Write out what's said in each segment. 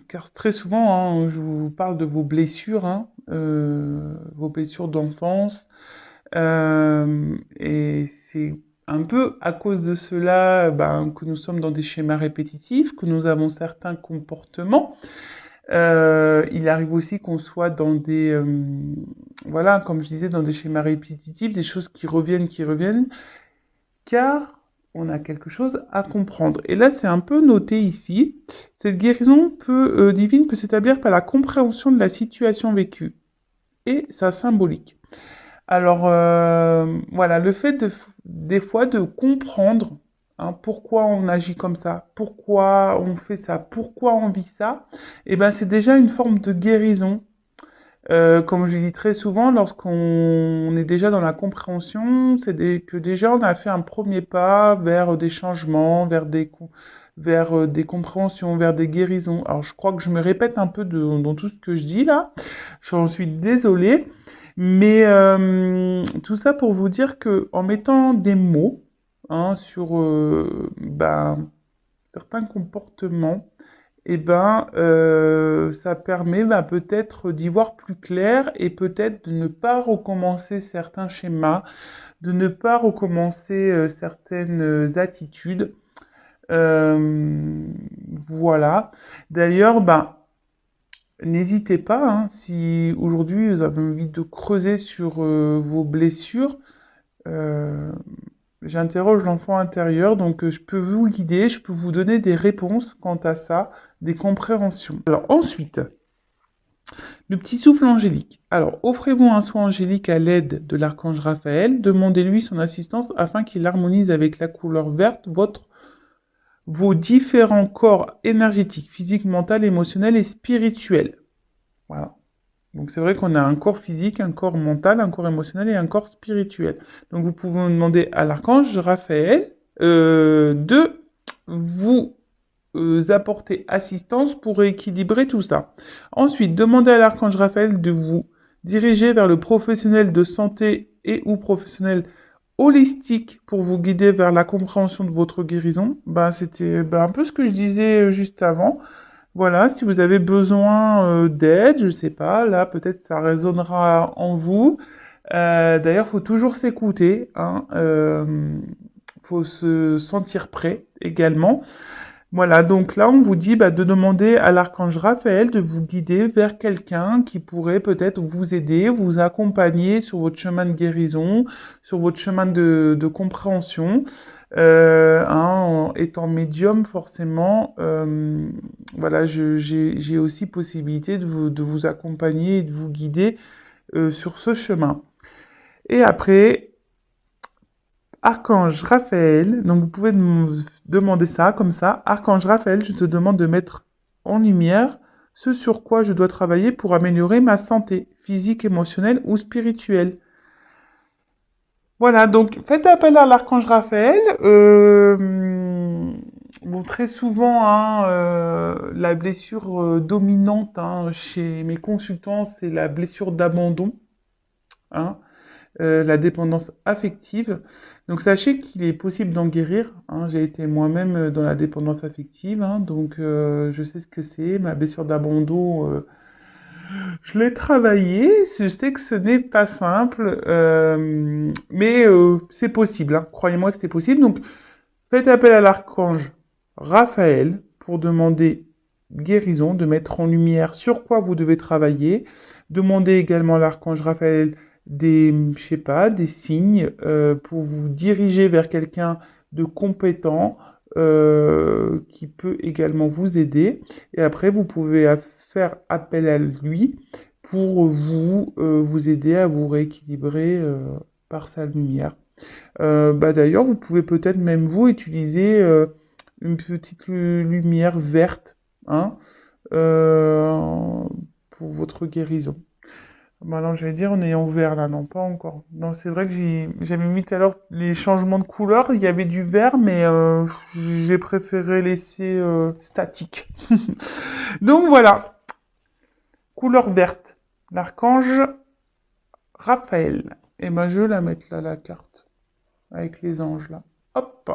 car très souvent, hein, je vous parle de vos blessures, hein, vos blessures d'enfance, et c'est un peu à cause de cela, ben, que nous sommes dans des schémas répétitifs, que nous avons certains comportements. Il arrive aussi qu'on soit dans des, voilà, comme je disais, dans des schémas répétitifs, des choses qui reviennent, car on a quelque chose à comprendre. Et là, c'est un peu noté ici. Cette guérison divine peut s'établir par la compréhension de la situation vécue et sa symbolique. Alors, voilà, le fait des fois de comprendre, hein, pourquoi on agit comme ça, pourquoi on fait ça, pourquoi on vit ça, eh ben, c'est déjà une forme de guérison. Comme je dis très souvent, lorsqu'on est déjà dans la compréhension, que déjà on a fait un premier pas vers des changements, vers des compréhensions, vers des guérisons. Alors je crois que je me répète un peu dans tout ce que je dis là. J'en suis désolée, mais tout ça pour vous dire que en mettant des mots, hein, sur ben, certains comportements, eh ben, ça permet ben, peut-être d'y voir plus clair et peut-être de ne pas recommencer certains schémas, de ne pas recommencer certaines attitudes. Euh, voilà. D'ailleurs, ben, n'hésitez pas, hein, si aujourd'hui vous avez envie de creuser sur vos blessures, euh, j'interroge l'enfant intérieur, donc je peux vous guider, je peux vous donner des réponses quant à ça, des compréhensions. Alors ensuite, le petit souffle angélique. Alors offrez-vous un soin angélique à l'aide de l'archange Raphaël, demandez-lui son assistance afin qu'il harmonise avec la couleur verte vos différents corps énergétiques, physiques, mental, émotionnel et spirituel. Voilà. Donc c'est vrai qu'on a un corps physique, un corps mental, un corps émotionnel et un corps spirituel. Donc vous pouvez demander à l'archange Raphaël de vous apporter assistance pour équilibrer tout ça. Ensuite, demandez à l'archange Raphaël de vous diriger vers le professionnel de santé et ou professionnel holistique pour vous guider vers la compréhension de votre guérison. Ben, c'était un peu ce que je disais juste avant. Voilà, si vous avez besoin d'aide, je sais pas, là peut-être ça résonnera en vous. D'ailleurs, faut toujours s'écouter, hein, faut se sentir prêt également. Voilà, donc là on vous dit bah, de demander à l'archange Raphaël de vous guider vers quelqu'un qui pourrait peut-être vous aider, vous accompagner sur votre chemin de guérison, sur votre chemin de compréhension. Hein, en étant médium, forcément, voilà, j'ai aussi possibilité de vous accompagner et de vous guider sur ce chemin. Et après, Archange Raphaël, donc vous pouvez me demander ça comme ça. Archange Raphaël, je te demande de mettre en lumière ce sur quoi je dois travailler pour améliorer ma santé physique, émotionnelle ou spirituelle. Voilà, donc faites appel à l'archange Raphaël. Bon, très souvent, hein, la blessure dominante hein, chez mes consultants, c'est la blessure d'abandon. Hein. La dépendance affective. Donc sachez qu'il est possible d'en guérir. Hein. J'ai été moi-même dans la dépendance affective, hein, donc je sais ce que c'est. Ma blessure d'abandon, je l'ai travaillée. Je sais que ce n'est pas simple, mais c'est possible. Hein. Croyez-moi que c'est possible. Donc faites appel à l'archange Raphaël pour demander guérison, de mettre en lumière sur quoi vous devez travailler. Demandez également à l'archange Raphaël je sais pas, des signes pour vous diriger vers quelqu'un de compétent qui peut également vous aider. Et après, vous pouvez faire appel à lui pour vous aider à vous rééquilibrer par sa lumière. Bah d'ailleurs, vous pouvez peut-être même vous utiliser une petite lumière verte hein, euh, pour votre guérison. Bah non, j'allais dire en ayant vert là, non, pas encore. Non, c'est vrai que j'avais mis tout à l'heure les changements de couleur, il y avait du vert, mais j'ai préféré laisser statique. Donc voilà, couleur verte, l'archange Raphaël. Et ben je vais la mettre là, la carte, avec les anges là. Hop.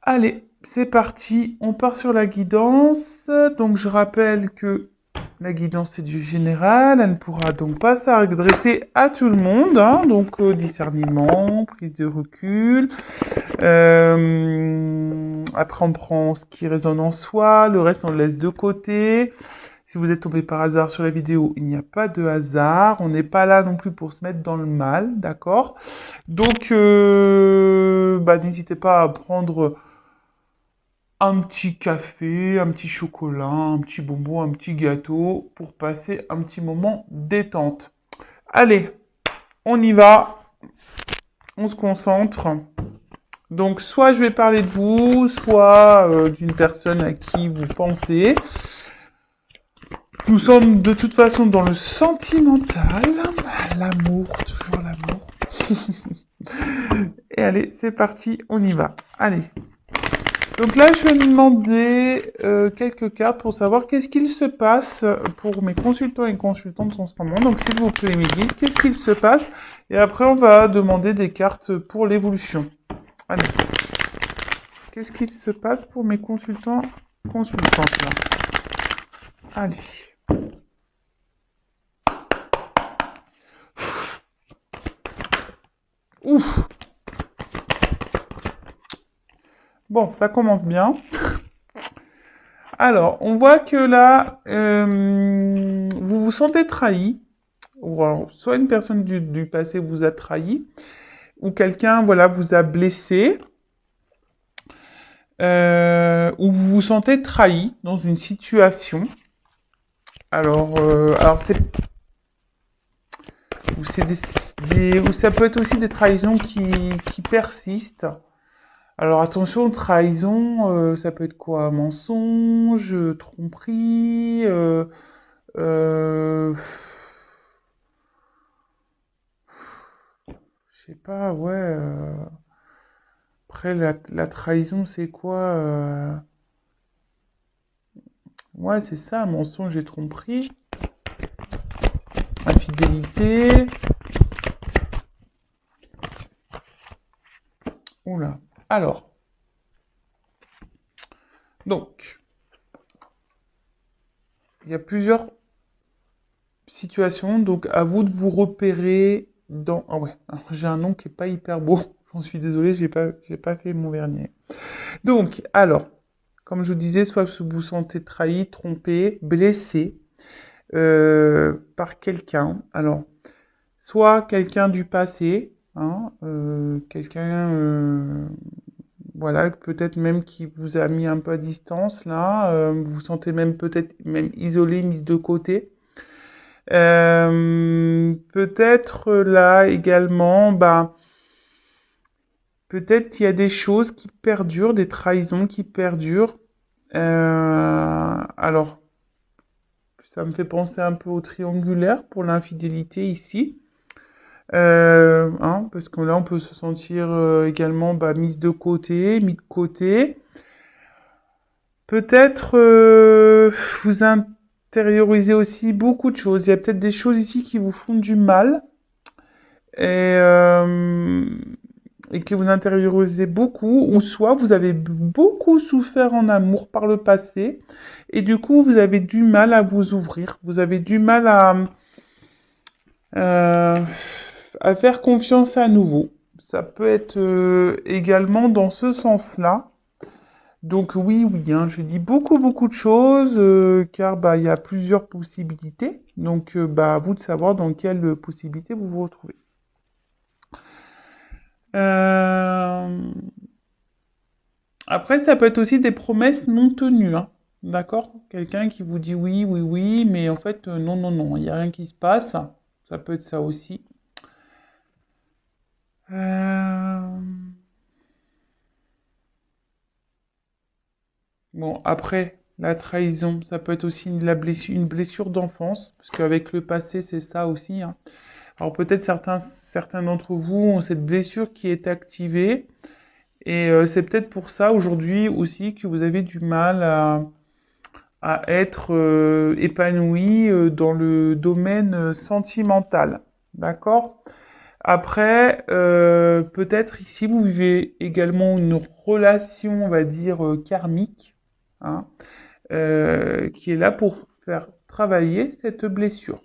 Allez, c'est parti, on part sur la guidance. Donc je rappelle que la guidance c'est du général, elle ne pourra donc pas s'adresser à tout le monde, hein, donc discernement, prise de recul. Après on prend ce qui résonne en soi, le reste on le laisse de côté. Si vous êtes tombé par hasard sur la vidéo, il n'y a pas de hasard. On n'est pas là non plus pour se mettre dans le mal, d'accord? Donc, n'hésitez pas à prendre un petit café, un petit chocolat, un petit bonbon, un petit gâteau pour passer un petit moment détente. Allez, on y va. On se concentre. Donc, soit je vais parler de vous, soit d'une personne à qui vous pensez. Nous sommes de toute façon dans le sentimental. L'amour, toujours l'amour. Et allez, c'est parti, on y va. Allez. Donc là, je vais me demander quelques cartes pour savoir qu'est-ce qu'il se passe pour mes consultants et consultantes en ce moment. Donc s'il vous plaît, mes guides, qu'est-ce qu'il se passe? Et après, on va demander des cartes pour l'évolution. Allez. Qu'est-ce qu'il se passe pour mes consultants, consultantes là? Allez. Ouf. Bon, ça commence bien. Alors, on voit que là, vous vous sentez trahi, ou alors, soit une personne du passé vous a trahi, ou quelqu'un, voilà, vous a blessé, ou vous vous sentez trahi dans une situation. Alors ou ça peut être aussi des trahisons qui persistent. Alors attention, trahison, ça peut être quoi? Mensonge, tromperie, je sais pas, ouais. Après, la trahison, c'est quoi? Ouais, c'est ça, mensonge et tromperie. Infidélité. Oula. Alors. Donc. Il y a plusieurs situations. Donc, à vous de vous repérer dans... Ah ouais, j'ai un nom qui est pas hyper beau. J'en suis désolé, j'ai pas fait mon vernis. Donc, alors, comme je vous disais, soit vous vous sentez trahi, trompé, blessé par quelqu'un. Alors, soit quelqu'un du passé, hein, quelqu'un, voilà, peut-être même qui vous a mis un peu à distance là, vous vous sentez même peut-être même isolé, mis de côté. Peut-être là également, peut-être qu'il y a des choses qui perdurent, des trahisons qui perdurent. Alors, ça me fait penser un peu au triangulaire pour l'infidélité ici. Parce que là, on peut se sentir également mis de côté, mis de côté. Peut-être vous intériorisez aussi beaucoup de choses. Il y a peut-être des choses ici qui vous font du mal et que vous intériorisez beaucoup, ou soit vous avez beaucoup souffert en amour par le passé et du coup vous avez du mal à vous ouvrir. Vous avez du mal à faire confiance à nouveau. Ça peut être également dans ce sens-là. Donc oui, hein, je dis beaucoup de choses, car il y a plusieurs possibilités. Donc à vous de savoir dans quelle possibilité vous vous retrouvez. Après, ça peut être aussi des promesses non tenues, hein. D'accord? Quelqu'un qui vous dit oui, mais en fait, non, il n'y a rien qui se passe. Ça peut être ça aussi. Bon, après, la trahison, ça peut être aussi une blessure d'enfance, parce qu'avec le passé, c'est ça aussi, hein. Alors peut-être certains d'entre vous ont cette blessure qui est activée, et c'est peut-être pour ça aujourd'hui aussi que vous avez du mal à être épanoui dans le domaine sentimental. D'accord? Après, peut-être ici, vous vivez également une relation, on va dire, karmique, hein, qui est là pour faire travailler cette blessure.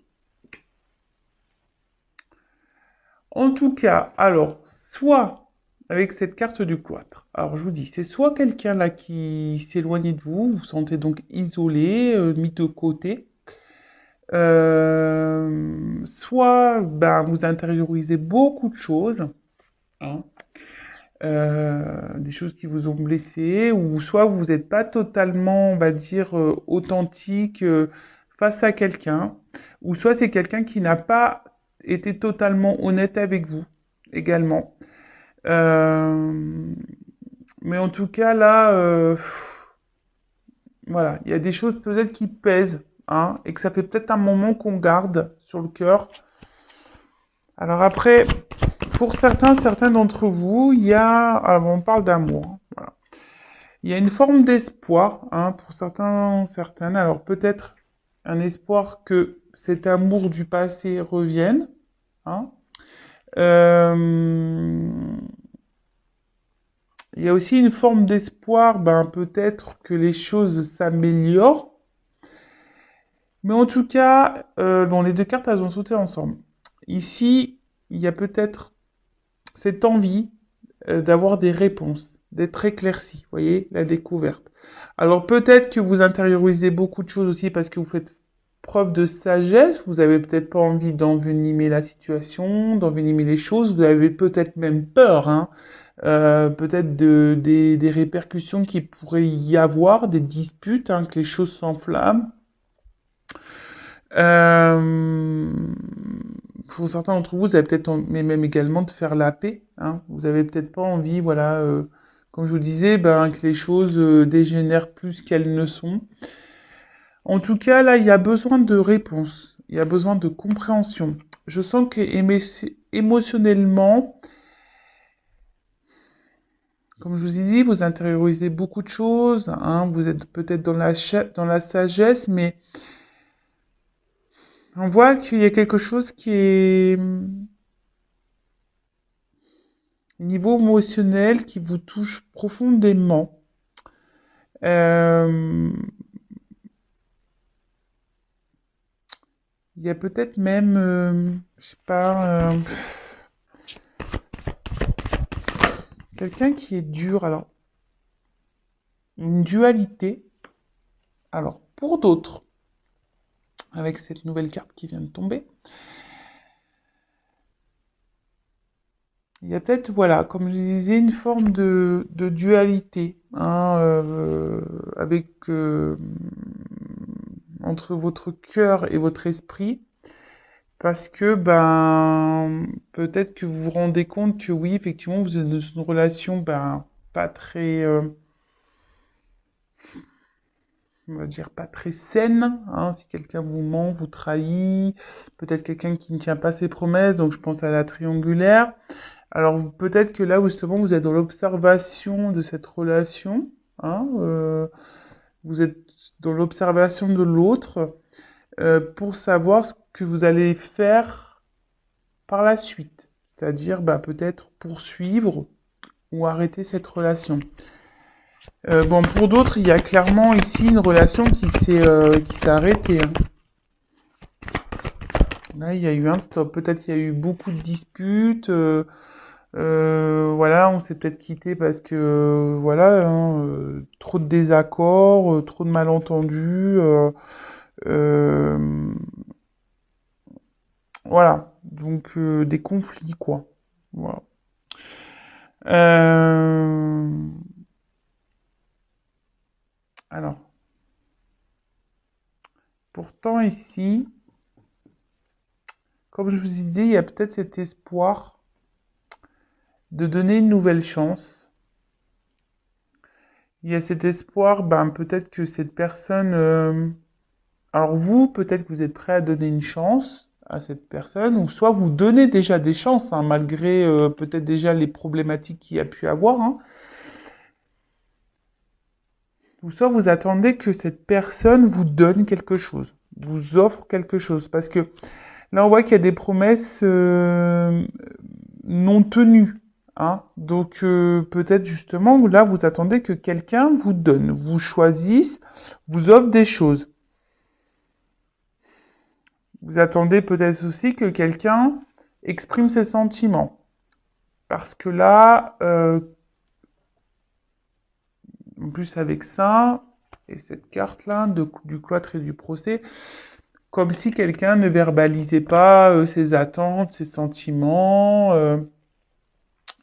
En tout cas, alors, soit avec cette carte du cloître, alors je vous dis, c'est soit quelqu'un là qui s'éloigne de vous, vous vous sentez donc isolé, mis de côté, soit ben, vous intériorisez beaucoup de choses, hein, des choses qui vous ont blessé, ou soit vous n'êtes pas totalement, on va dire, authentique face à quelqu'un, ou soit c'est quelqu'un qui n'a pas été totalement honnête avec vous également. Euh, mais en tout cas, là, voilà, il y a des choses peut-être qui pèsent, hein, et que ça fait peut-être un moment qu'on garde sur le cœur. Alors après, pour certains d'entre vous, il y a, alors on parle d'amour, hein, voilà. Il y a une forme d'espoir, hein, pour certaines. Alors peut-être un espoir que cet amour du passé revienne, hein. Euh, il y a aussi une forme d'espoir, ben peut-être que les choses s'améliorent. Mais en tout cas, bon, les deux cartes, elles ont sauté ensemble. Ici, il y a peut-être cette envie d'avoir des réponses, d'être éclairci, vous voyez, la découverte. Alors peut-être que vous intériorisez beaucoup de choses aussi parce que vous faites preuve de sagesse, vous avez peut-être pas envie d'envenimer la situation, d'envenimer les choses, vous avez peut-être même peur, hein, peut-être des répercussions qui pourrait y avoir, des disputes, hein, que les choses s'enflamment. Euh, pour certains d'entre vous, vous avez peut-être mais même également de faire la paix, hein. Vous avez peut-être pas envie, voilà, comme je vous disais, ben, que les choses dégénèrent plus qu'elles ne sont. En tout cas, là, il y a besoin de réponses, il y a besoin de compréhension. Je sens que émotionnellement, comme je vous ai dit, vous intériorisez beaucoup de choses, hein, vous êtes peut-être dans la sagesse, mais on voit qu'il y a quelque chose qui est niveau émotionnel qui vous touche profondément. Euh, il y a peut-être même, je sais pas, quelqu'un qui est dur. Alors, une dualité. Alors, pour d'autres, avec cette nouvelle carte qui vient de tomber, il y a peut-être, voilà, comme je disais, une forme de dualité, hein, avec entre votre cœur et votre esprit. Parce que, ben, peut-être que vous vous rendez compte que oui, effectivement, vous êtes dans une relation, ben, pas très, on va dire, pas très saine, hein, si quelqu'un vous ment, vous trahit, peut-être quelqu'un qui ne tient pas ses promesses, donc je pense à la triangulaire. Alors, peut-être que là, justement, vous êtes dans l'observation de cette relation, hein, vous êtes dans l'observation de l'autre, pour savoir ce que vous allez faire par la suite. C'est-à-dire, bah, peut-être poursuivre ou arrêter cette relation. Bon, pour d'autres, il y a clairement ici une relation qui s'est arrêtée, hein. Là, il y a eu un stop. Peut-être il y a eu beaucoup de disputes. Voilà, on s'est peut-être quitté parce que voilà, hein, trop de désaccords, trop de malentendus. Euh, voilà, donc des conflits quoi. Voilà. Euh, alors, pourtant ici, comme je vous ai dit, il y a peut-être cet espoir de donner une nouvelle chance. Il y a cet espoir, ben peut-être que cette personne, alors vous, peut-être que vous êtes prêt à donner une chance à cette personne, ou soit vous donnez déjà des chances, hein, malgré peut-être déjà les problématiques qu'il y a pu avoir, hein. Ou soit vous attendez que cette personne vous donne quelque chose, vous offre quelque chose, parce que Là, on voit qu'il y a des promesses non tenues. Hein. Donc, peut-être justement, là, vous attendez que quelqu'un vous donne, vous choisisse, vous offre des choses. Vous attendez peut-être aussi que quelqu'un exprime ses sentiments. Parce que là, en plus avec ça, et cette carte-là, du cloître et du procès, comme si quelqu'un ne verbalisait pas ses attentes, ses sentiments.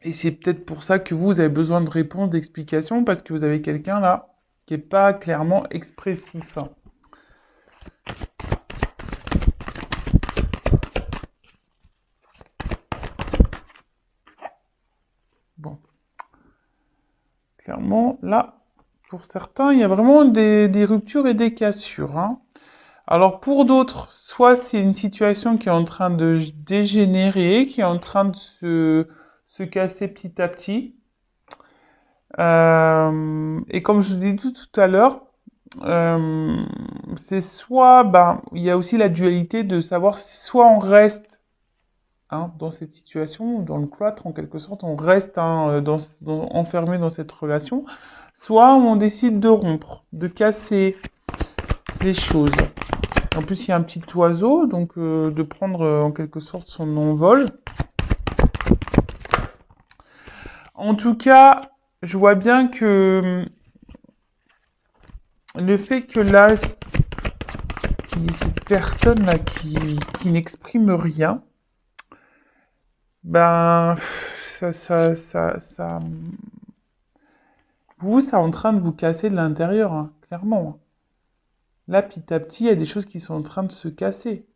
Et c'est peut-être pour ça que vous avez besoin de réponses, d'explications, parce que vous avez quelqu'un là qui n'est pas clairement expressif. Bon, clairement, là, pour certains, il y a vraiment des ruptures et des cassures. Hein. Alors pour d'autres, soit c'est une situation qui est en train de dégénérer, qui est en train de se casser petit à petit. Et comme je vous ai dit tout à l'heure, euh, c'est soit, ben, il y a aussi la dualité de savoir si soit on reste hein, dans cette situation, dans le cloître en quelque sorte, on reste hein, enfermé dans cette relation, soit on décide de rompre, de casser les choses. En plus, il y a un petit oiseau, donc de prendre en quelque sorte son envol. En tout cas, je vois bien que le fait que là, il y ait cette personne-là qui n'exprime rien, ben, ça, vous, ça est en train de vous casser de l'intérieur, hein, clairement. Là, petit à petit, il y a des choses qui sont en train de se casser.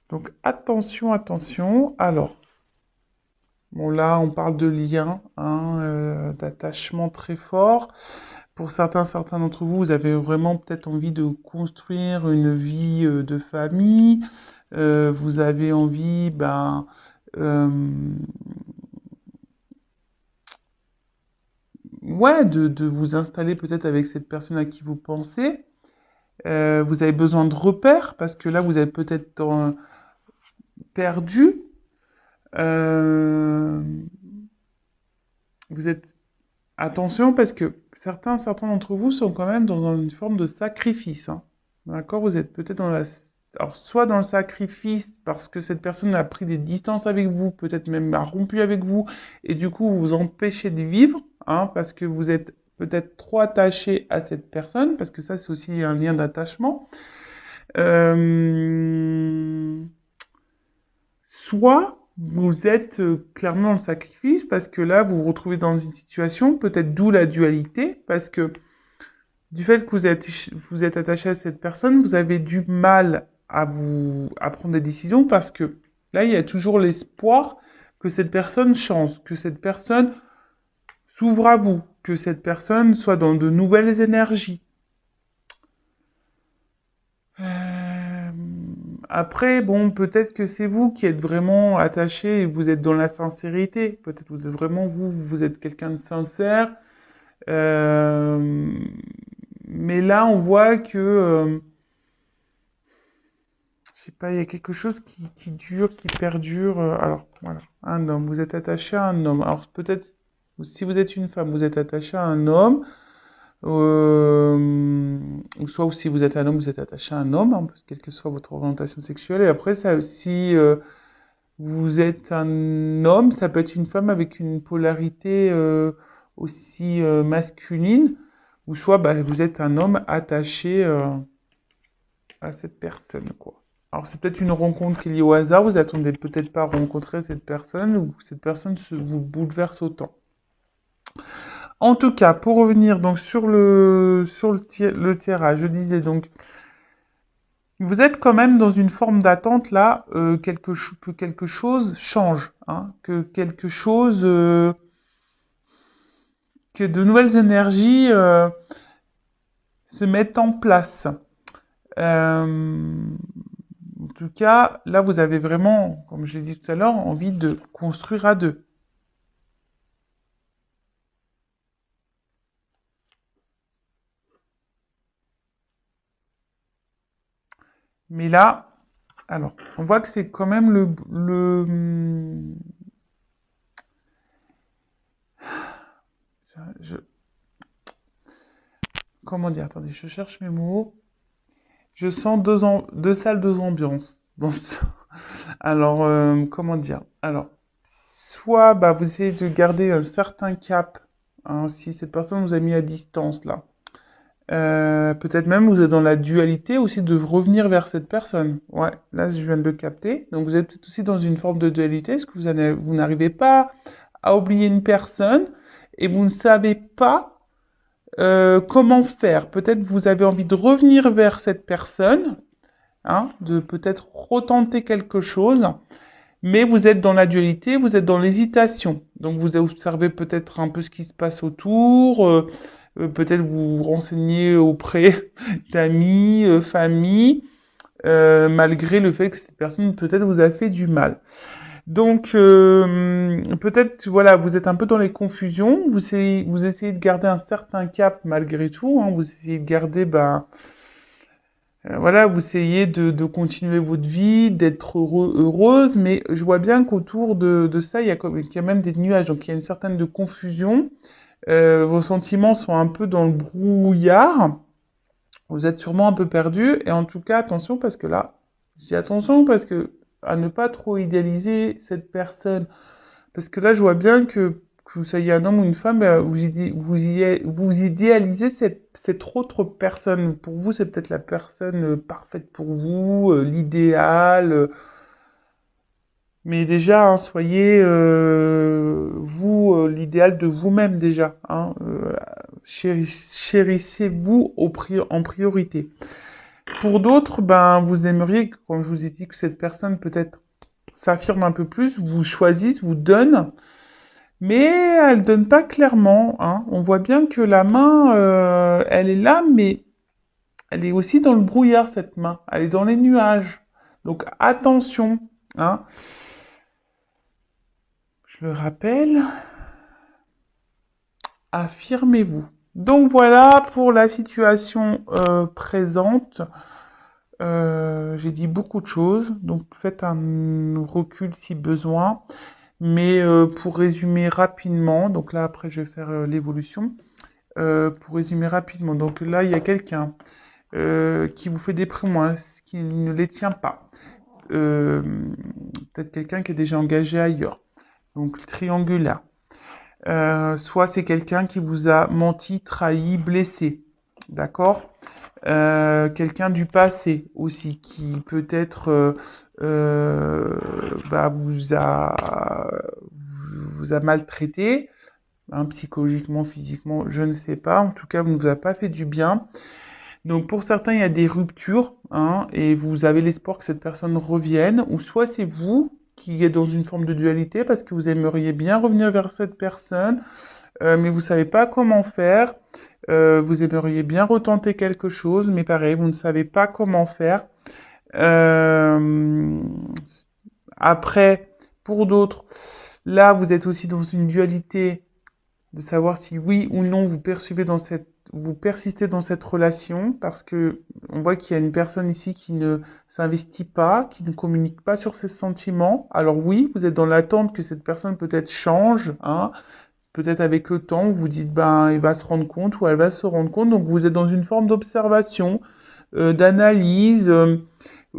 Donc, attention, attention. Alors, bon, là, on parle de lien, hein, d'attachement très fort. Pour certains d'entre vous, vous avez vraiment peut-être envie de construire une vie de famille. Vous avez envie, ben, euh, ouais, de vous installer peut-être avec cette personne à qui vous pensez. Vous avez besoin de repères parce que là, vous êtes peut-être perdu. Euh, vous êtes attention parce que certains d'entre vous sont quand même dans une forme de sacrifice. Hein. D'accord? Vous êtes peut-être dans la... Alors, soit dans le sacrifice parce que cette personne a pris des distances avec vous, peut-être même a rompu avec vous, et du coup, vous vous empêchez de vivre, hein, parce que vous êtes peut-être trop attaché à cette personne, parce que ça, c'est aussi un lien d'attachement. Soit vous êtes clairement dans le sacrifice parce que là, vous vous retrouvez dans une situation, peut-être d'où la dualité, parce que du fait que vous êtes attaché à cette personne, vous avez du mal à prendre des décisions parce que là, il y a toujours l'espoir que cette personne change, que cette personne s'ouvre à vous, que cette personne soit dans de nouvelles énergies. Euh, Après, bon, peut-être que c'est vous qui êtes vraiment attaché et vous êtes dans la sincérité. Peut-être que vous êtes vraiment vous êtes quelqu'un de sincère. Euh, mais là, on voit que, je sais pas, il y a quelque chose qui dure, qui perdure. Alors, voilà, un homme. Vous êtes attaché à un homme. Alors, peut-être, si vous êtes une femme, vous êtes attaché à un homme. Ou soit si vous êtes un homme, vous êtes attaché à un homme, hein, quelle que soit votre orientation sexuelle. Et après, ça, si vous êtes un homme, ça peut être une femme avec une polarité aussi masculine, ou soit bah, vous êtes un homme attaché à cette personne, quoi. Alors c'est peut-être une rencontre qui est liée au hasard, vous attendez peut-être pas à rencontrer cette personne, ou cette personne vous bouleverse autant. En tout cas, pour revenir donc le tirage, je disais donc, vous êtes quand même dans une forme d'attente là, que quelque chose change, hein, que quelque chose, que de nouvelles énergies se mettent en place. En tout cas, là, vous avez vraiment, comme je l'ai dit tout à l'heure, envie de construire à deux. Mais là, Alors, on voit que c'est quand même je- comment dire? Attendez, je cherche mes mots. Je sens deux salles, deux ambiances. Alors, comment dire? Alors, soit bah, vous essayez de garder un certain cap, hein, si cette personne vous a mis à distance là. Peut-être même vous êtes dans la dualité aussi de revenir vers cette personne. Ouais, là je viens de le capter. Donc vous êtes peut-être aussi dans une forme de dualité, parce que vous n'arrivez pas à oublier une personne et vous ne savez pas comment faire. Peut-être vous avez envie de revenir vers cette personne, hein, de peut-être retenter quelque chose, mais vous êtes dans la dualité, vous êtes dans l'hésitation. Donc vous observez peut-être un peu ce qui se passe autour, peut-être vous vous renseignez auprès d'amis, famille, malgré le fait que cette personne peut-être vous a fait du mal. Donc peut-être voilà, vous êtes un peu dans les confusions, vous essayez de garder un certain cap malgré tout, hein, vous essayez de garder voilà, vous essayez de continuer votre vie, d'être heureuse, mais je vois bien qu'autour de ça, il y a même des nuages, donc il y a une certaine de confusion. Vos sentiments sont un peu dans le brouillard. Vous êtes sûrement un peu perdu. Et en tout cas, attention parce que là, je dis attention parce que à ne pas trop idéaliser cette personne. Parce que là, je vois bien que vous soyez un homme ou une femme, vous idéalisez cette autre personne. Pour vous, c'est peut-être la personne parfaite pour vous, l'idéal. Mais déjà, hein, soyez vous l'idéal de vous-même déjà. Hein, chérissez-vous en priorité. Pour d'autres, ben vous aimeriez, comme je vous ai dit, que cette personne peut-être s'affirme un peu plus, vous choisisse, vous donne, mais elle donne pas clairement. Hein. On voit bien que la main, elle est là, mais elle est aussi dans le brouillard cette main. Elle est dans les nuages. Donc attention. Hein. Je le rappelle. Affirmez-vous. Donc voilà pour la situation présente. J'ai dit beaucoup de choses, donc faites un recul si besoin. Mais pour résumer rapidement, donc là après je vais faire l'évolution. Pour résumer rapidement, donc là il y a quelqu'un qui vous fait des promesses, qui ne les tient pas. Euh, Peut-être quelqu'un qui est déjà engagé ailleurs. Donc triangulaire. Soit c'est quelqu'un qui vous a menti, trahi, blessé. D'accord? Quelqu'un du passé aussi qui peut-être bah, vous a maltraité, hein, psychologiquement, physiquement, je ne sais pas. En tout cas, vous ne vous a pas fait du bien. Donc pour certains, il y a des ruptures, hein, et vous avez l'espoir que cette personne revienne, ou soit c'est vous qui êtes dans une forme de dualité parce que vous aimeriez bien revenir vers cette personne, mais vous savez pas comment faire. Vous aimeriez bien retenter quelque chose, mais pareil, vous ne savez pas comment faire. Euh, Après, pour d'autres, là, vous êtes aussi dans une dualité de savoir si oui ou non vous persistez dans cette relation, parce que on voit qu'il y a une personne ici qui ne s'investit pas, qui ne communique pas sur ses sentiments. Alors oui, vous êtes dans l'attente que cette personne peut-être change, hein, peut-être avec le temps, vous dites, ben, il va se rendre compte ou elle va se rendre compte. Donc, vous êtes dans une forme d'observation, d'analyse,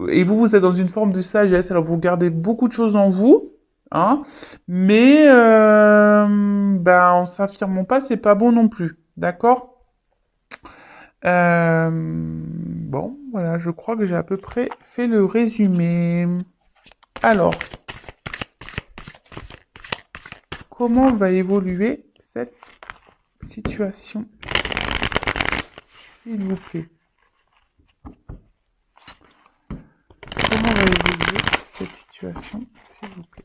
et vous êtes dans une forme de sagesse. Alors, vous gardez beaucoup de choses en vous, hein, mais, ben, en s'affirmant pas, c'est pas bon non plus. D'accord? Bon, voilà, je crois que j'ai à peu près fait le résumé. Alors, comment va évoluer cette situation, s'il vous plaît? Comment va évoluer cette situation, s'il vous plaît?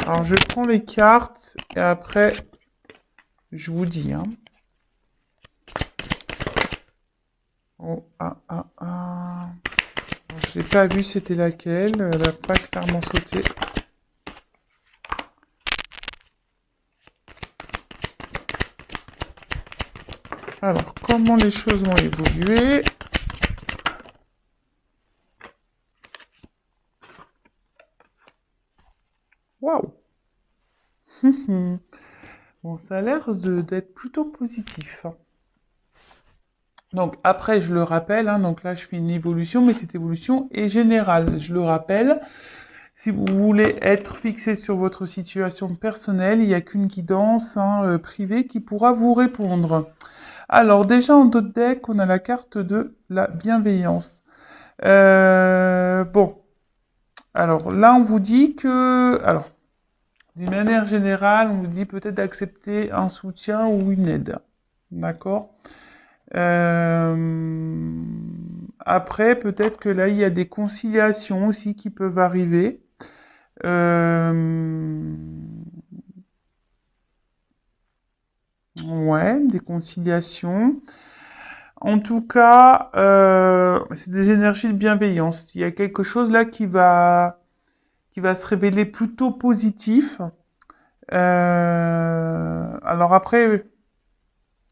Alors, je prends les cartes et après, je vous dis. Hein. Oh, ah, ah, ah. Je l'ai pas vu, c'était laquelle. Elle n'a pas clairement sauté. Alors, comment les choses vont évoluer? Waouh! Bon, ça a l'air d'être plutôt positif. Donc après, je le rappelle, hein, donc là je fais une évolution, mais cette évolution est générale. Je le rappelle, si vous voulez être fixé sur votre situation personnelle, il n'y a qu'une guidance privée qui pourra vous répondre. Alors déjà en d'autres deck, on a la carte de la bienveillance. Bon, alors là on vous dit que, alors d'une manière générale, on vous dit peut-être d'accepter un soutien ou une aide. D'accord? Après, peut-être que là, il y a des conciliations aussi qui peuvent arriver. Ouais, des conciliations. En tout cas, c'est des énergies de bienveillance. Il y a quelque chose là qui va se révéler plutôt positif. Alors après,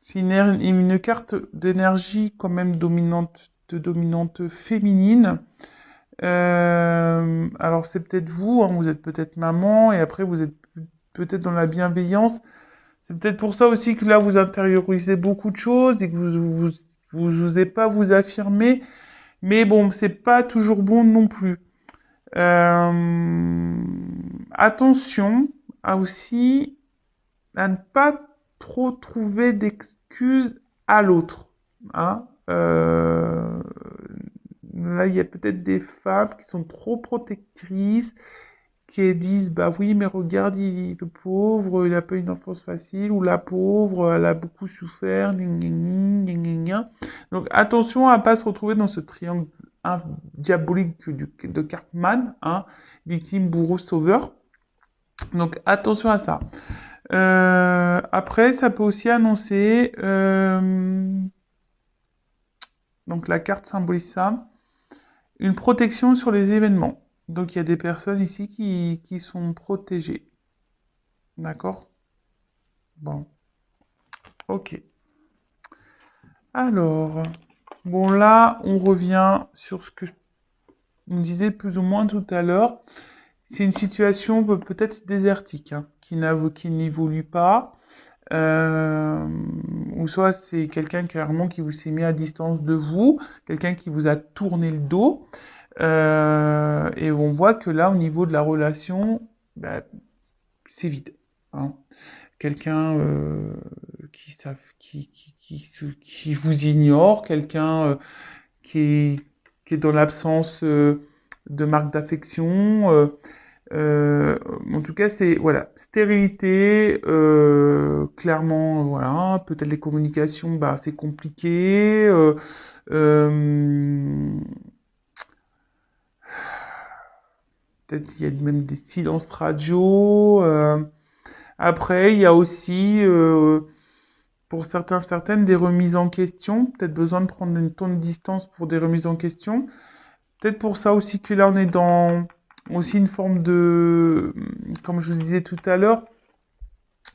c'est une carte d'énergie quand même dominante féminine. Alors c'est peut-être vous, hein, vous êtes peut-être maman et après vous êtes peut-être dans la bienveillance. C'est peut-être pour ça aussi que là vous intériorisez beaucoup de choses et que vous osez pas vous affirmer. Mais bon, c'est pas toujours bon non plus. Attention à aussi à ne pas trop trouver d'excuses à l'autre. Hein. Là, il y a peut-être des femmes qui sont trop protectrices, qui disent, bah oui, mais regarde, le pauvre, il a pas une enfance facile, ou la pauvre, elle a beaucoup souffert, gna, gna, gna, gna, gna. Donc attention à pas se retrouver dans ce triangle diabolique de Cartman, hein, victime, bourreau, sauveur. Donc attention à ça. Après, ça peut aussi annoncer, donc la carte symbolise ça, une protection sur les événements. Donc il y a des personnes ici qui sont protégées. D'accord? Bon, ok. Alors, bon là, on revient sur ce que je me disais plus ou moins tout à l'heure. C'est une situation peut-être désertique, hein, qui n'évolue pas. Ou soit c'est quelqu'un clairement qui vous s'est mis à distance de vous, quelqu'un qui vous a tourné le dos. Et on voit que là, au niveau de la relation, bah, c'est vide. Hein. Quelqu'un qui vous ignore, quelqu'un qui est, qui est dans l'absence de marque d'affection. En tout cas, c'est voilà, stérilité, clairement, voilà. Peut-être les communications, bah, c'est compliqué. Euh, Peut-être il y a même des silences radio. Après, il y a aussi, pour certaines, des remises en question. Peut-être besoin de prendre une ton de distance pour des remises en question. Peut-être pour ça aussi que là, on est dans aussi une forme de, comme je vous disais tout à l'heure,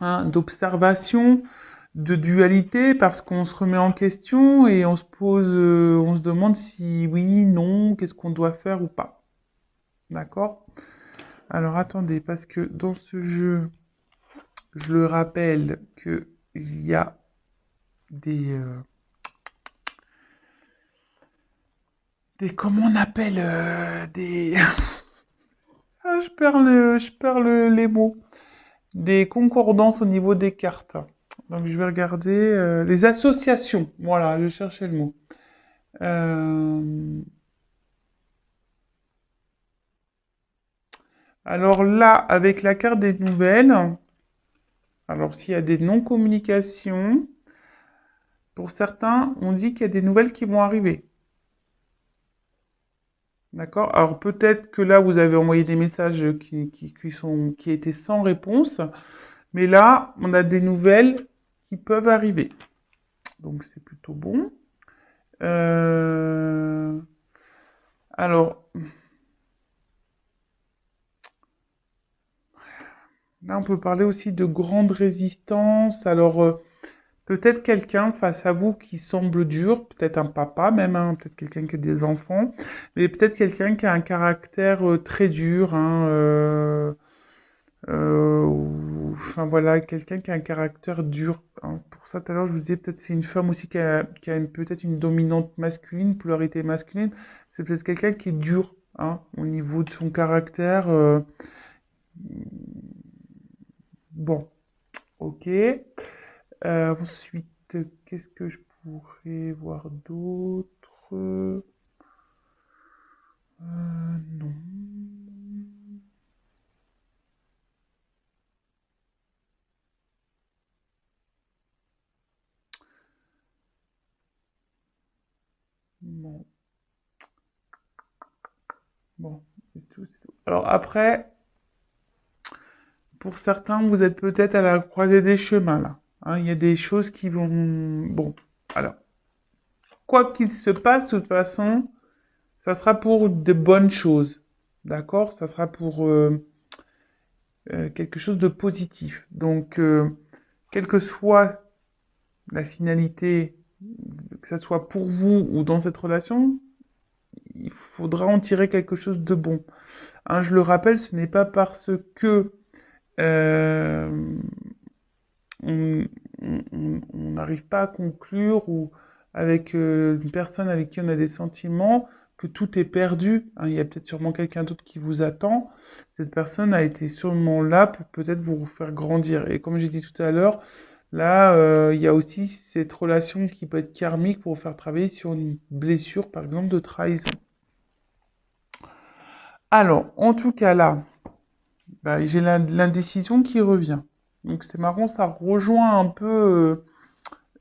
hein, d'observation, de dualité, parce qu'on se remet en question et on se pose, on se demande si oui, non, qu'est-ce qu'on doit faire ou pas. D'accord? Alors attendez, parce que dans ce jeu, je le rappelle que il y a des comment on appelle des ah, je perds les mots. Des concordances au niveau des cartes. Donc je vais regarder les associations. Voilà, je cherchais le mot. Euh, alors là, avec la carte des nouvelles, alors s'il y a des non-communications, pour certains, on dit qu'il y a des nouvelles qui vont arriver. D'accord? Alors peut-être que là, vous avez envoyé des messages qui étaient sans réponse, mais là, on a des nouvelles qui peuvent arriver. Donc c'est plutôt bon. Euh, alors, là, on peut parler aussi de grande résistance. Alors, peut-être quelqu'un face à vous qui semble dur, peut-être un papa même, hein, peut-être quelqu'un qui a des enfants, mais peut-être quelqu'un qui a un caractère très dur, hein, enfin voilà, quelqu'un qui a un caractère dur, hein. Pour ça, tout à l'heure, je vous disais, peut-être c'est une femme aussi qui a peut-être une dominante masculine, polarité masculine. C'est peut-être quelqu'un qui est dur, hein, au niveau de son caractère. Bon, ok. Ensuite, qu'est-ce que je pourrais voir d'autre? Non. Bon, bon, c'est tout, c'est tout. Alors après, pour certains, vous êtes peut-être à la croisée des chemins là. Hein, il y a des choses qui vont. Bon, alors, quoi qu'il se passe, de toute façon, ça sera pour de bonnes choses. D'accord? Ça sera pour quelque chose de positif. Donc, quelle que soit la finalité, que ce soit pour vous ou dans cette relation, il faudra en tirer quelque chose de bon. Hein, je le rappelle, ce n'est pas parce que euh, on n'arrive pas à conclure ou avec une personne avec qui on a des sentiments que tout est perdu. Hein, il y a peut-être sûrement quelqu'un d'autre qui vous attend. Cette personne a été sûrement là pour peut-être vous faire grandir. Et comme j'ai dit tout à l'heure, là, il y a aussi cette relation qui peut être karmique pour vous faire travailler sur une blessure, par exemple, de trahison. Alors, en tout cas là, bah, j'ai l'indécision qui revient. Donc c'est marrant, ça rejoint un peu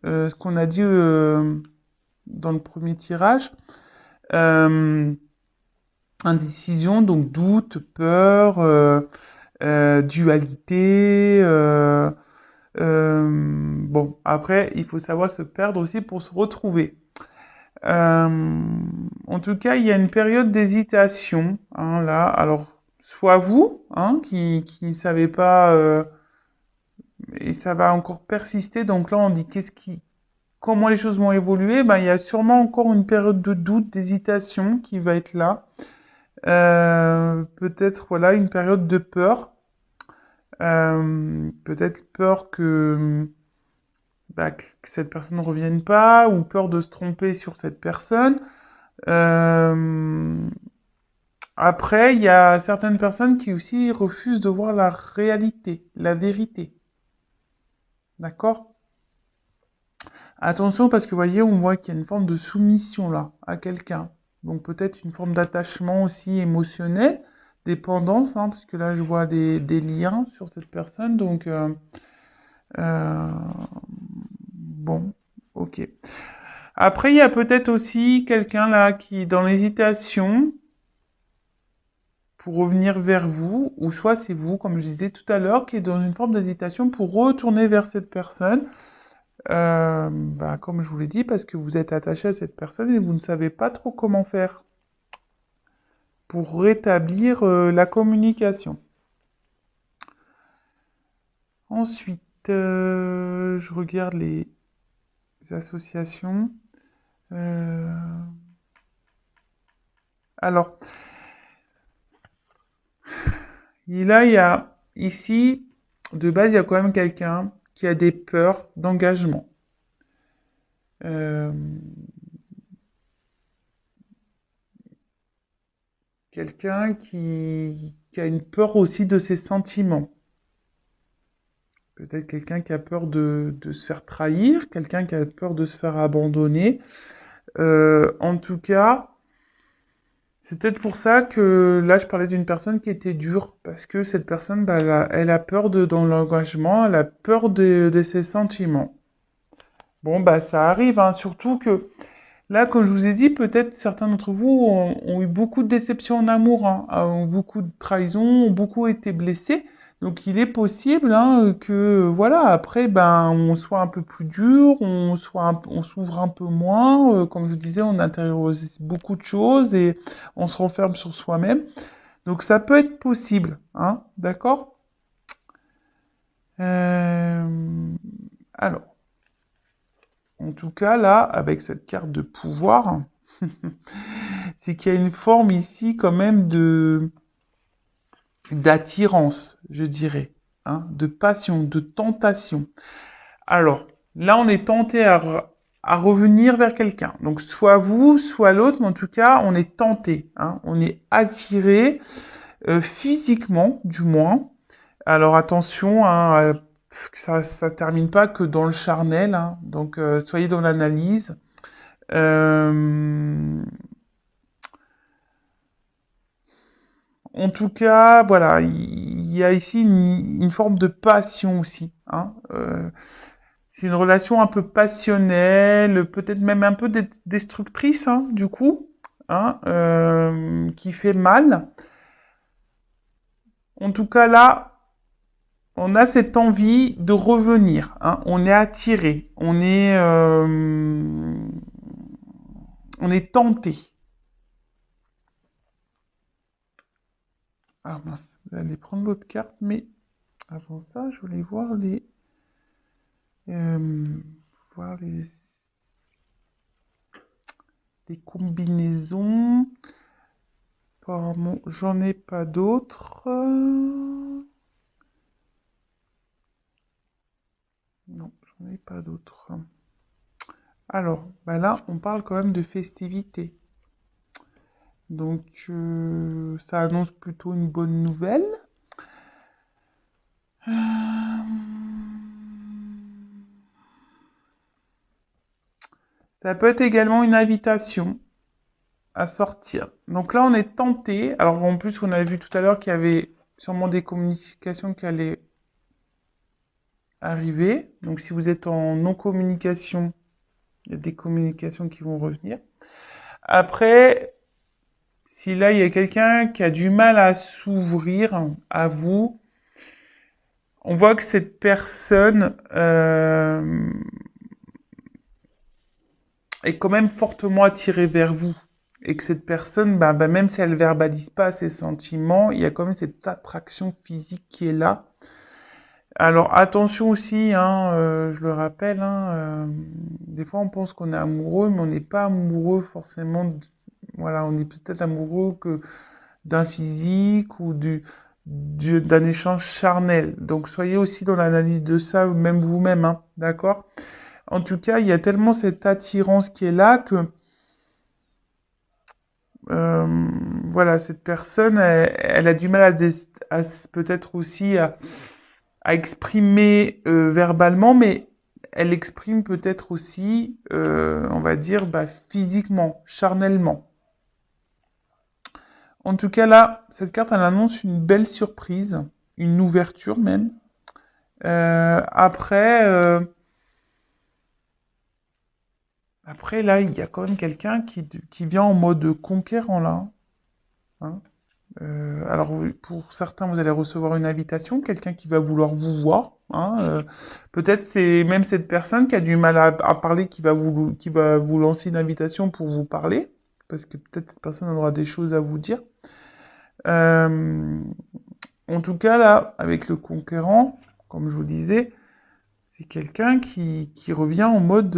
ce qu'on a dit dans le premier tirage. Euh, Indécision, donc doute, peur, dualité. Bon, après, il faut savoir se perdre aussi pour se retrouver. En tout cas, il y a une période d'hésitation, hein, là. Alors, soit vous, hein, qui ne savez pas, et ça va encore persister. Donc là, on dit comment les choses vont évoluer. Ben, il y a sûrement encore une période de doute, d'hésitation qui va être là. Peut-être, voilà, une période de peur. Peut-être peur que cette personne ne revienne pas, ou peur de se tromper sur cette personne. Euh, Après, il y a certaines personnes qui aussi refusent de voir la réalité, la vérité. D'accord? Attention parce que vous voyez, on voit qu'il y a une forme de soumission là à quelqu'un. Donc peut-être une forme d'attachement aussi émotionnel, dépendance, hein, parce que là je vois des liens sur cette personne. Donc euh, bon, ok. Après, il y a peut-être aussi quelqu'un là qui est dans l'hésitation pour revenir vers vous, ou soit c'est vous, comme je disais tout à l'heure, qui est dans une forme d'hésitation pour retourner vers cette personne. Bah, comme je vous l'ai dit, parce que vous êtes attaché à cette personne et vous ne savez pas trop comment faire pour rétablir la communication. Ensuite, je regarde les associations. Euh, alors, là, il y a ici, de base, il y a quand même quelqu'un qui a des peurs d'engagement. Euh, Quelqu'un qui a une peur aussi de ses sentiments. Peut-être quelqu'un qui a peur de se faire trahir, quelqu'un qui a peur de se faire abandonner. En tout cas, c'est peut-être pour ça que là, je parlais d'une personne qui était dure, parce que cette personne, bah, elle a peur dans l'engagement, elle a peur de ses sentiments. Bon, bah, ça arrive, hein, surtout que Là, comme je vous ai dit, peut-être certains d'entre vous ont eu beaucoup de déceptions en amour, hein, ont beaucoup de trahisons, ont beaucoup été blessés. Donc, il est possible hein, que, voilà, après, ben, on soit un peu plus dur, on s'ouvre un peu moins. Comme je vous disais, on intériorise beaucoup de choses et on se renferme sur soi-même. Donc, ça peut être possible, hein, d'accord? Euh, alors, en tout cas, là, avec cette carte de pouvoir, c'est qu'il y a une forme ici quand même de d'attirance, je dirais, hein, de passion, de tentation. Alors, là, on est tenté à revenir vers quelqu'un. Donc, soit vous, soit l'autre, mais en tout cas, on est tenté, hein, on est attiré physiquement, du moins. Alors, attention, hein, que ça termine pas que dans le charnel, hein, donc soyez dans l'analyse. Euh, En tout cas, voilà, il y a ici une forme de passion aussi, hein. C'est une relation un peu passionnelle, peut-être même un peu destructrice, hein, du coup, hein, qui fait mal. En tout cas, là, on a cette envie de revenir, hein. On est attiré, on est tenté. Ah mince, je vais aller prendre l'autre carte, mais avant ça, je voulais euh, voir les combinaisons. Apparemment, j'en ai pas d'autres. Non, j'en ai pas d'autres. Alors, bah là, on parle quand même de festivités. Donc, ça annonce plutôt une bonne nouvelle. Euh, Ça peut être également une invitation à sortir. Donc là, on est tenté. Alors, en plus, on avait vu tout à l'heure qu'il y avait sûrement des communications qui allaient arriver. Donc, si vous êtes en non-communication, il y a des communications qui vont revenir. Après, si là, il y a quelqu'un qui a du mal à s'ouvrir à vous, on voit que cette personne est quand même fortement attirée vers vous. Et que cette personne, même si elle verbalise pas ses sentiments, il y a quand même cette attraction physique qui est là. Alors attention aussi, hein, je le rappelle, hein, des fois on pense qu'on est amoureux, mais on n'est pas amoureux forcément. Voilà, on est peut-être amoureux que d'un physique ou d'un échange charnel. Donc soyez aussi dans l'analyse de ça, même vous-même, hein, d'accord? En tout cas, il y a tellement cette attirance qui est là que euh, voilà, cette personne, elle a du mal peut-être aussi à exprimer verbalement, mais elle exprime peut-être aussi, on va dire, physiquement, charnellement. En tout cas, là, cette carte, elle annonce une belle surprise, une ouverture même. Après, là, il y a quand même quelqu'un qui vient en mode conquérant, là, hein. Alors, pour certains, vous allez recevoir une invitation, quelqu'un qui va vouloir vous voir, hein. Peut-être c'est même cette personne qui a du mal à parler qui va vous lancer une invitation pour vous parler, parce que peut-être cette personne aura des choses à vous dire. Euh, En tout cas, là, avec le conquérant, comme je vous disais, c'est quelqu'un qui revient en mode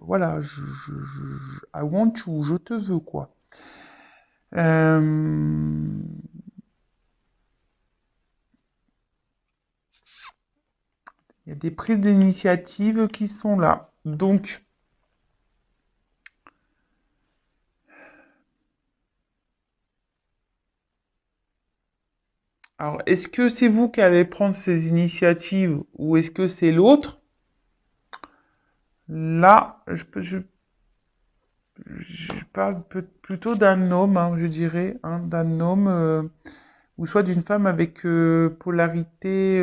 voilà, I want you, je te veux, quoi. Euh, Il y a des prises d'initiative qui sont là. Donc, alors, est-ce que c'est vous qui allez prendre ces initiatives ou est-ce que c'est l'autre? Là, je parle plutôt d'un homme, hein, je dirais, hein, d'un homme ou soit d'une femme avec polarité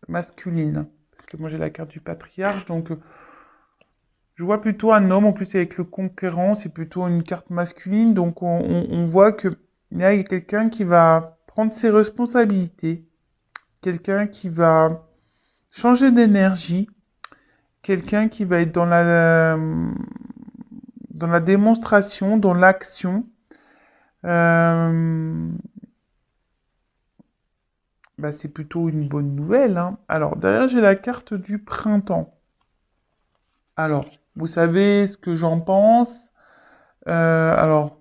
masculine. Parce que moi j'ai la carte du patriarche, donc Je vois plutôt un homme, en plus avec le conquérant, c'est plutôt une carte masculine, donc on voit que là, il y a quelqu'un qui va prendre ses responsabilités, quelqu'un qui va changer d'énergie, quelqu'un qui va être dans la démonstration, dans l'action. Euh, Bah, c'est plutôt une bonne nouvelle, hein. Alors, derrière, j'ai la carte du printemps. Alors, vous savez ce que j'en pense. Alors,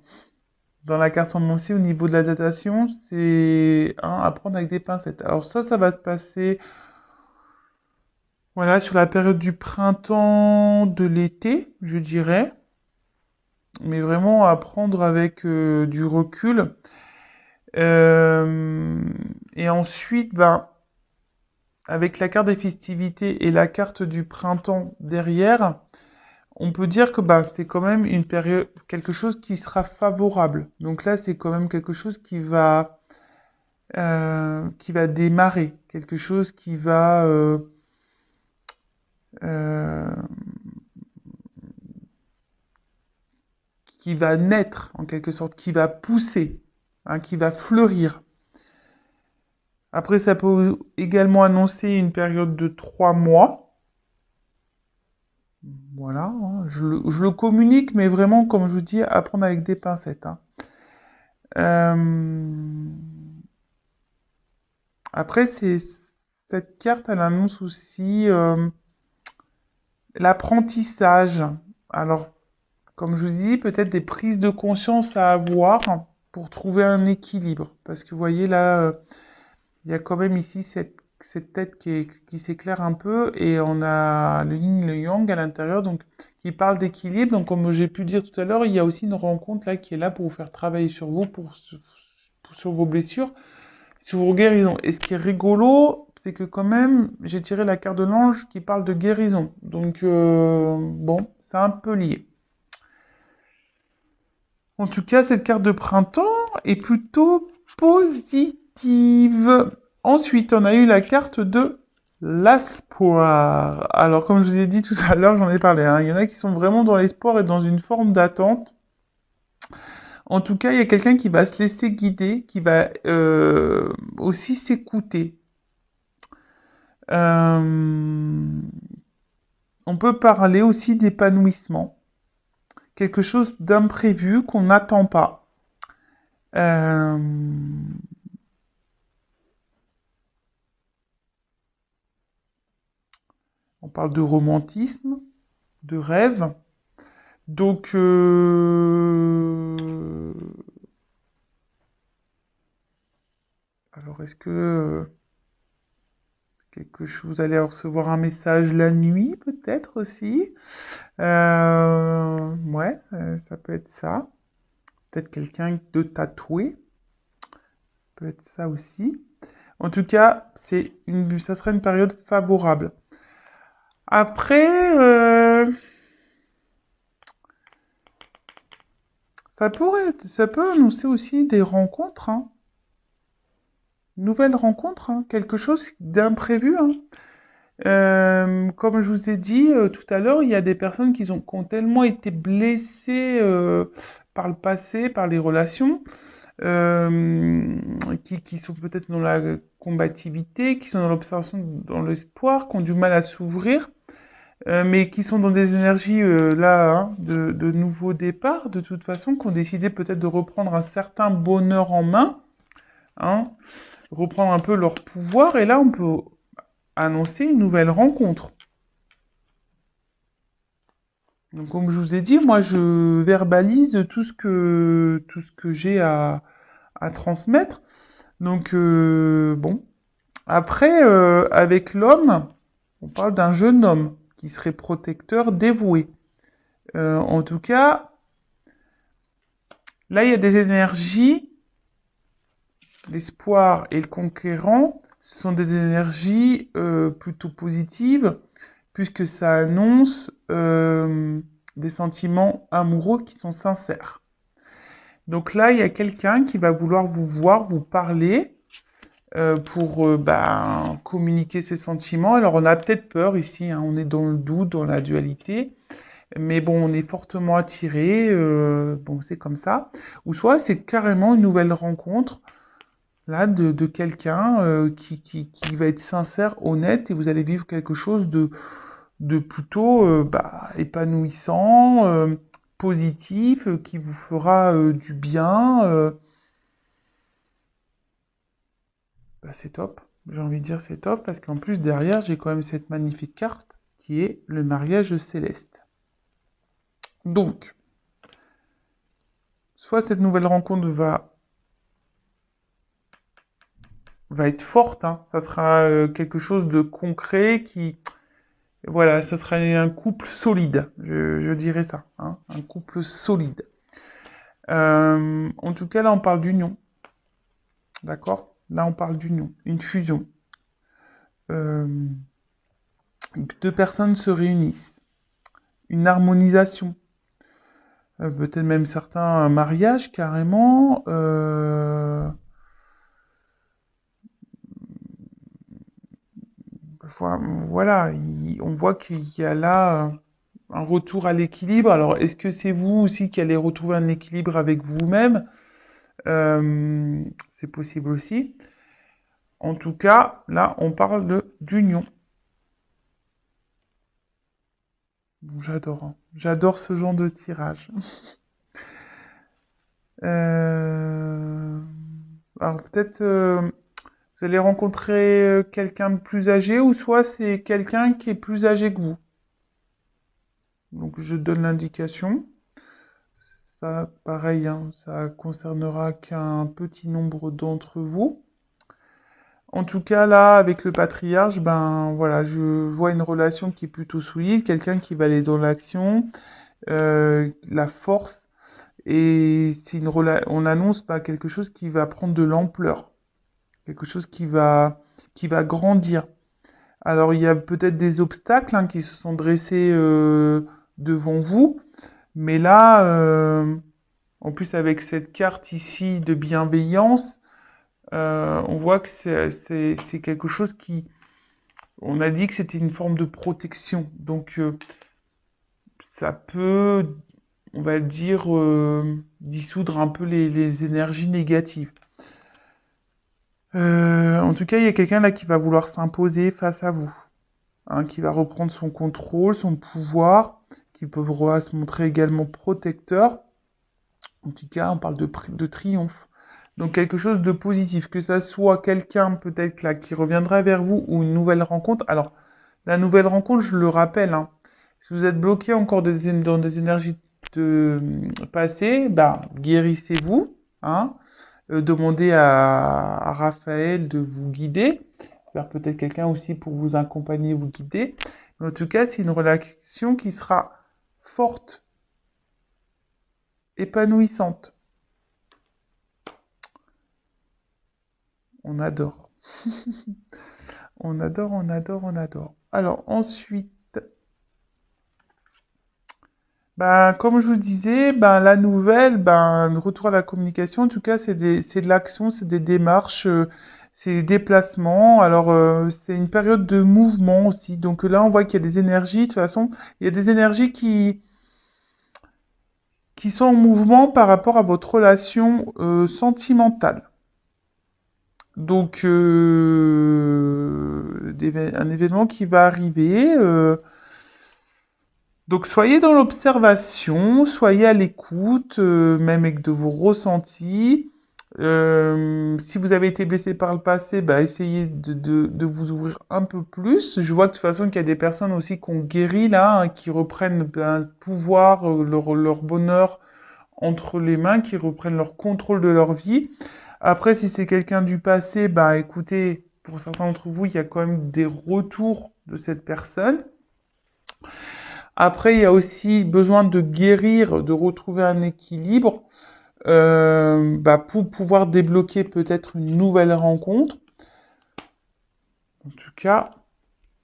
dans la carte annoncée, au niveau de la datation, c'est à prendre avec des pincettes. Alors, ça va se passer, voilà, sur la période du printemps, de l'été, je dirais. Mais vraiment à prendre avec du recul. Euh, et ensuite, ben, avec la carte des festivités et la carte du printemps derrière, on peut dire que bah, c'est quand même une période, quelque chose qui sera favorable. Donc là, c'est quand même quelque chose qui va démarrer, quelque chose euh, qui va naître en quelque sorte, qui va pousser, hein, qui va fleurir. Après, ça peut également annoncer une période de 3 mois. Voilà, hein, je le communique, mais vraiment, comme je vous dis, à prendre avec des pincettes, hein. Euh, Après, cette carte, elle annonce aussi l'apprentissage. Alors, comme je vous dis, peut-être des prises de conscience à avoir pour trouver un équilibre. Parce que vous voyez là, il y a quand même ici cette tête qui s'éclaire un peu et on a le yin, le yang à l'intérieur, donc qui parle d'équilibre. Donc, comme j'ai pu dire tout à l'heure, il y a aussi une rencontre là qui est là pour vous faire travailler sur vous, sur vos blessures, sur vos guérisons. Et ce qui est rigolo, c'est que quand même, j'ai tiré la carte de l'ange qui parle de guérison. Donc, bon, c'est un peu lié. En tout cas, cette carte de printemps est plutôt positive. Ensuite, on a eu la carte de l'espoir. Alors, comme je vous ai dit tout à l'heure, j'en ai parlé, hein, il y en a qui sont vraiment dans l'espoir et dans une forme d'attente. En tout cas, il y a quelqu'un qui va se laisser guider, qui va aussi s'écouter. Euh, on peut parler aussi d'épanouissement, quelque chose d'imprévu qu'on n'attend pas. Euh, on parle de romantisme, de rêve. Donc, alors est-ce que quelque chose, vous allez recevoir un message la nuit, peut-être aussi. Ouais, ça peut être ça. Peut-être quelqu'un de tatoué, peut être ça aussi. En tout cas, ça sera une période favorable. Après, ça peut annoncer aussi des rencontres, hein. Nouvelles rencontres, hein. Quelque chose d'imprévu, hein. Comme je vous ai dit tout à l'heure, il y a des personnes qui ont tellement été blessées par le passé, par les relations, euh, qui sont peut-être dans la combativité, qui sont dans l'observation, dans l'espoir, qui ont du mal à s'ouvrir, mais qui sont dans des énergies là, hein, de nouveau départ, de toute façon, qui ont décidé peut-être de reprendre un certain bonheur en main, hein, reprendre un peu leur pouvoir, et là on peut annoncer une nouvelle rencontre. Donc, comme je vous ai dit, moi je verbalise tout ce que j'ai à transmettre. Donc, bon. Après, avec l'homme, on parle d'un jeune homme qui serait protecteur, dévoué. En tout cas, là, il y a des énergies, l'espoir et le conquérant, ce sont des énergies plutôt positives, puisque ça annonce des sentiments amoureux qui sont sincères. Donc là, il y a quelqu'un qui va vouloir vous voir, vous parler pour communiquer ses sentiments. Alors on a peut-être peur ici, hein, on est dans le doute, dans la dualité. mais bon, on est fortement attiré, bon, c'est comme ça. Ou soit c'est carrément une nouvelle rencontre, là, de quelqu'un qui va être sincère, honnête, et vous allez vivre quelque chose de plutôt bah, épanouissant, positif, qui vous fera du bien. Bah, c'est top. J'ai envie de dire c'est top, parce qu'en plus, derrière, j'ai quand même cette magnifique carte qui est le mariage céleste. Donc, soit cette nouvelle rencontre va être forte, hein. Ça sera quelque chose de concret qui, voilà, ça sera un couple solide, je dirais ça, hein, un couple solide. En tout cas, là, on parle d'union, d'accord? Là, on parle d'union, une fusion. Euh, Deux personnes se réunissent, une harmonisation, peut-être même certains un mariage carrément. Voilà, on voit qu'il y a là un retour à l'équilibre. Alors, est-ce que c'est vous aussi qui allez retrouver un équilibre avec vous-même? C'est possible aussi. En tout cas, là, on parle d'union. Bon, j'adore, hein. J'adore ce genre de tirage. Euh, Alors, peut-être vous allez rencontrer quelqu'un de plus âgé, ou soit c'est quelqu'un qui est plus âgé que vous. Donc, je donne l'indication. Ça, pareil, hein, ça concernera qu'un petit nombre d'entre vous. En tout cas, là, avec le patriarche, ben voilà, je vois une relation qui est plutôt solide, quelqu'un qui va aller dans l'action, la force, et c'est on annonce pas quelque chose qui va prendre de l'ampleur, quelque chose qui va grandir. Alors, il y a peut-être des obstacles hein, qui se sont dressés devant vous, mais là, en plus avec cette carte ici de bienveillance, on voit que c'est quelque chose qui... On a dit que c'était une forme de protection. Donc, ça peut, on va dire, dissoudre un peu les énergies négatives. En tout cas, il y a quelqu'un là qui va vouloir s'imposer face à vous, hein, qui va reprendre son contrôle, son pouvoir, qui peut se montrer également protecteur. En tout cas, on parle de triomphe. Donc quelque chose de positif, que ça soit quelqu'un peut-être là qui reviendra vers vous ou une nouvelle rencontre. Alors, la nouvelle rencontre, je le rappelle, hein, si vous êtes bloqué encore dans des énergies de passées, bah, guérissez-vous, hein, demandez à Raphaël de vous guider, vers peut-être quelqu'un aussi pour vous accompagner, vous guider. Mais en tout cas, c'est une relation qui sera forte, épanouissante. On adore. On adore, on adore, on adore. Alors ensuite, ben, comme je vous le disais, ben, la nouvelle, ben, le retour à la communication, en tout cas, c'est de l'action, c'est des démarches, c'est des déplacements. Alors, c'est une période de mouvement aussi. Donc là, on voit qu'il y a des énergies. De toute façon, il y a des énergies qui sont en mouvement par rapport à votre relation sentimentale. Donc, un événement qui va arriver. Donc soyez dans l'observation, soyez à l'écoute, même avec de vos ressentis. Si vous avez été blessé par le passé, bah, essayez de vous ouvrir un peu plus. Je vois de toute façon qu'il y a des personnes aussi qui ont guéri là, hein, qui reprennent ben, le pouvoir, leur bonheur entre les mains, qui reprennent leur contrôle de leur vie. Après, si c'est quelqu'un du passé, bah écoutez, pour certains d'entre vous, il y a quand même des retours de cette personne. Après, il y a aussi besoin de guérir, de retrouver un équilibre bah, pour pouvoir débloquer peut-être une nouvelle rencontre. En tout cas,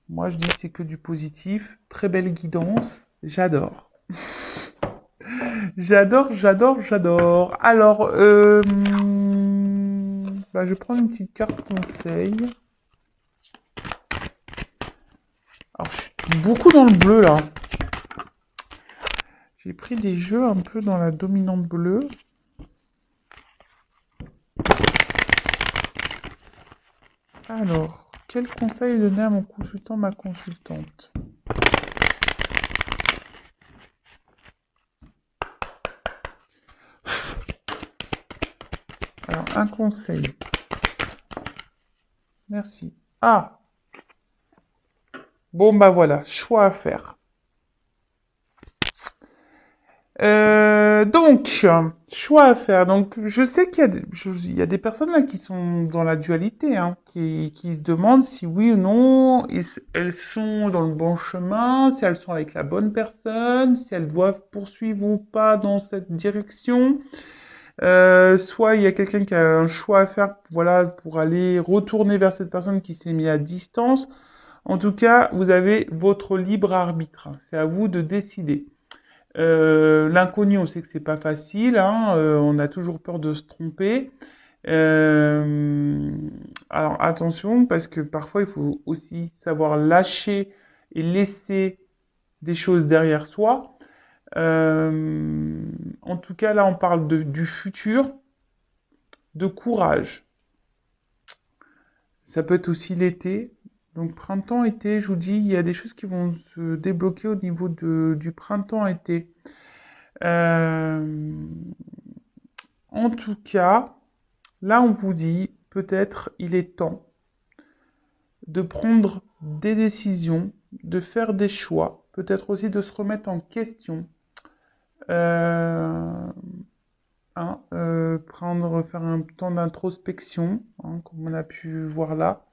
moi je dis c'est que du positif, très belle guidance, j'adore. J'adore, j'adore, j'adore. Alors, bah, je prends une petite carte conseil. Alors, je suis beaucoup dans le bleu là. J'ai pris des jeux un peu dans la dominante bleue. Alors, quel conseil donner à mon consultant, ma consultante? Alors, un conseil. Merci. Ah! Bon, bah voilà, choix à faire. Donc, choix à faire. Donc, je sais qu'il y a il y a des personnes là qui sont dans la dualité, hein, qui se demandent si oui ou non elles sont dans le bon chemin, si elles sont avec la bonne personne, si elles doivent poursuivre ou pas dans cette direction. Soit il y a quelqu'un qui a un choix à faire, voilà, pour aller retourner vers cette personne qui s'est mise à distance. En tout cas, vous avez votre libre arbitre. C'est à vous de décider. L'inconnu, on sait que c'est pas facile, hein, on a toujours peur de se tromper. Euh, alors attention, parce que parfois il faut aussi savoir lâcher et laisser des choses derrière soi. En tout cas, là, on parle du futur, de courage. Ça peut être aussi l'été. Donc printemps, été, je vous dis, il y a des choses qui vont se débloquer au niveau du printemps-été. Euh, En tout cas, là, on vous dit, peut-être il est temps de prendre des décisions, de faire des choix, peut-être aussi de se remettre en question. Euh, faire un temps d'introspection, hein, comme on a pu voir là,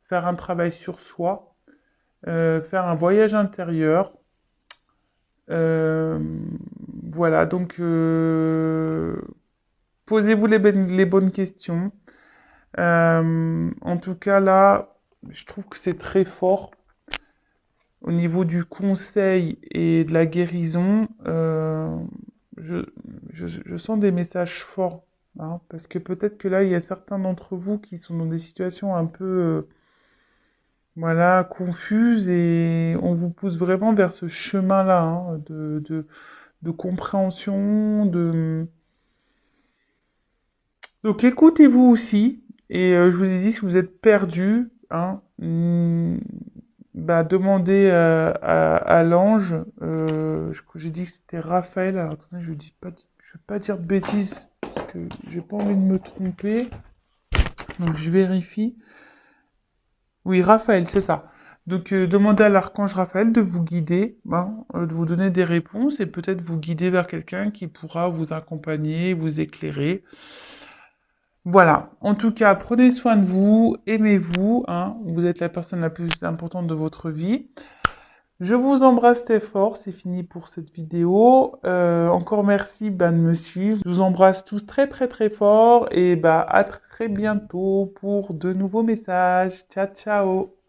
faire un travail sur soi, faire un voyage intérieur. Euh, voilà, donc posez-vous les bonnes questions. En tout cas, là, je trouve que c'est très fort au niveau du conseil et de la guérison. Je, je sens des messages forts, hein, parce que peut-être que là, il y a certains d'entre vous qui sont dans des situations un peu, voilà, confuses et on vous pousse vraiment vers ce chemin-là, hein, de compréhension, de... Donc écoutez-vous aussi, et je vous ai dit, si vous êtes perdu, hein, bah, demandez à l'ange, j'ai dit que c'était Raphaël, alors attendez, je vais pas dire de bêtises, parce que j'ai pas envie de me tromper, donc je vérifie. Oui, Raphaël, c'est ça. Donc demandez à l'archange Raphaël de vous guider, hein, de vous donner des réponses, et peut-être vous guider vers quelqu'un qui pourra vous accompagner, vous éclairer. Voilà. En tout cas, prenez soin de vous, aimez-vous, hein. Vous êtes la personne la plus importante de votre vie. Je vous embrasse très fort, c'est fini pour cette vidéo. Encore merci de me suivre. Je vous embrasse tous très très très fort et à très bientôt pour de nouveaux messages. Ciao ciao.